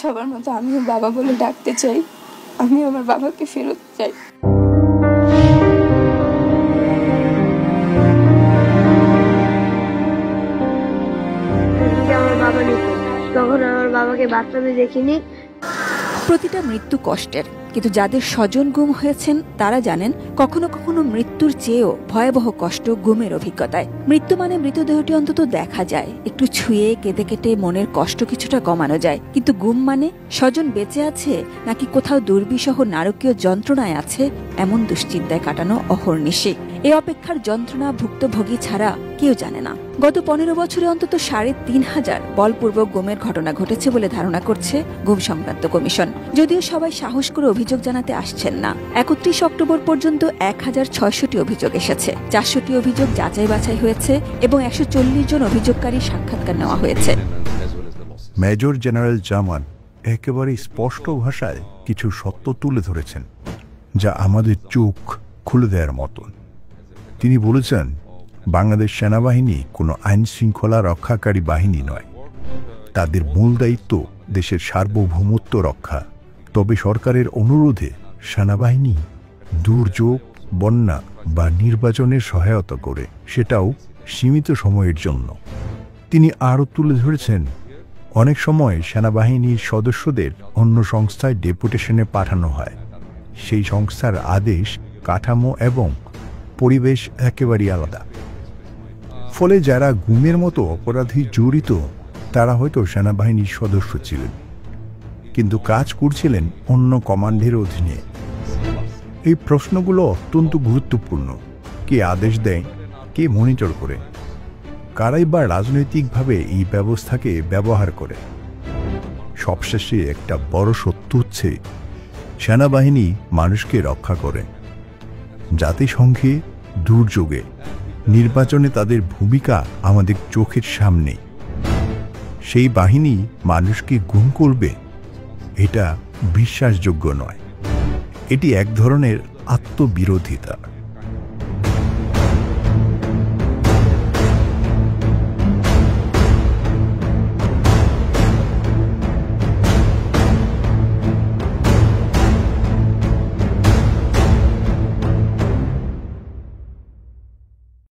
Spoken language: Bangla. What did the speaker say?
সবার মতো আমিও বাবা বলে ডাকতে চাই। আমি আমার বাবাকে ফেরত চাই। আমার বাবা নিত, তখন আমার বাবাকে বাচ্চাদের দেখিনি। প্রতিটা মৃত্যু কষ্টের, কিন্তু যাদের স্বজন গুম হয়েছেন তারা জানেন কখনো কখনো মৃত্যুর চেয়েও ভয়াবহ কষ্ট গুমের অভিজ্ঞতায়। মৃত্যু মানে মৃতদেহটি অন্তত দেখা যায়, একটু ছুঁয়ে কেটে কেটে মনের কষ্ট কিছুটা কমানো যায়, কিন্তু গুম মানে স্বজন বেঁচে আছে নাকি কোথাও দুর্বিষহ নারকীয় যন্ত্রণায় আছে এমন দুশ্চিন্তায় কাটানো অহর্নিশি। এই অপেক্ষার যন্ত্রণা ভুক্তভোগী ছাড়া কেউ জানে না। গত 15 বছরে অন্তত 3,500 বলপূর্বক গুমের ঘটনা ঘটেছে বলে ধারণা করছে গুম সংক্রান্ত কমিশন। যদিও সবাই সাহস করে অভিযোগ জানাতে আসছেন না। 31 অক্টোবর পর্যন্ত 1066টি অভিযোগ এসেছে, 400টি অভিযোগ যাচাই বাছাই হয়েছে এবং 140 জন অভিযোগকারী সাক্ষাৎকার নেওয়া হয়েছে। মেজর জেনারেল জামান একেবারে স্পষ্ট ভাষায় কিছু সত্য তুলে ধরেছেন, যা আমাদের চোখ খুলে দেওয়ার মতন। তিনি বলেছেন, বাংলাদেশ সেনাবাহিনী কোনো আইন শৃঙ্খলা রক্ষাকারী বাহিনী নয়। তাদের মূল দায়িত্ব দেশের সার্বভৌমত্ব রক্ষা। তবে সরকারের অনুরোধে সেনাবাহিনী দুর্যোগ, বন্যা বা নির্বাচনের সহায়তা করে, সেটাও সীমিত সময়ের জন্য। তিনি আরও তুলে ধরেছেন, অনেক সময় সেনাবাহিনীর সদস্যদের অন্য সংস্থায় ডেপুটেশনে পাঠানো হয়। সেই সংস্থার আদেশ, কাঠামো এবং পরিবেশ একেবারেই আলাদা। ফলে যারা গুমের মতো অপরাধী জড়িত তারা হয়তো সেনাবাহিনীর সদস্য ছিলেন, কিন্তু কাজ করছিলেন অন্য কমান্ডের অধীনে। এই প্রশ্নগুলো অত্যন্ত গুরুত্বপূর্ণ। কে আদেশ দেয়, কে মনিটর করে, কারাই বা রাজনৈতিকভাবে এই ব্যবস্থাকে ব্যবহার করে? সবশেষে একটা বড় সত্য হচ্ছে, সেনাবাহিনী মানুষকে রক্ষা করে। জাতিসংঘে, দুর্যোগে, নির্বাচনে তাদের ভূমিকা আমাদের চোখের সামনে। সেই বাহিনী মানুষকে গুম করবে, এটা বিশ্বাসযোগ্য নয়। এটি এক ধরনের আত্মবিরোধিতা।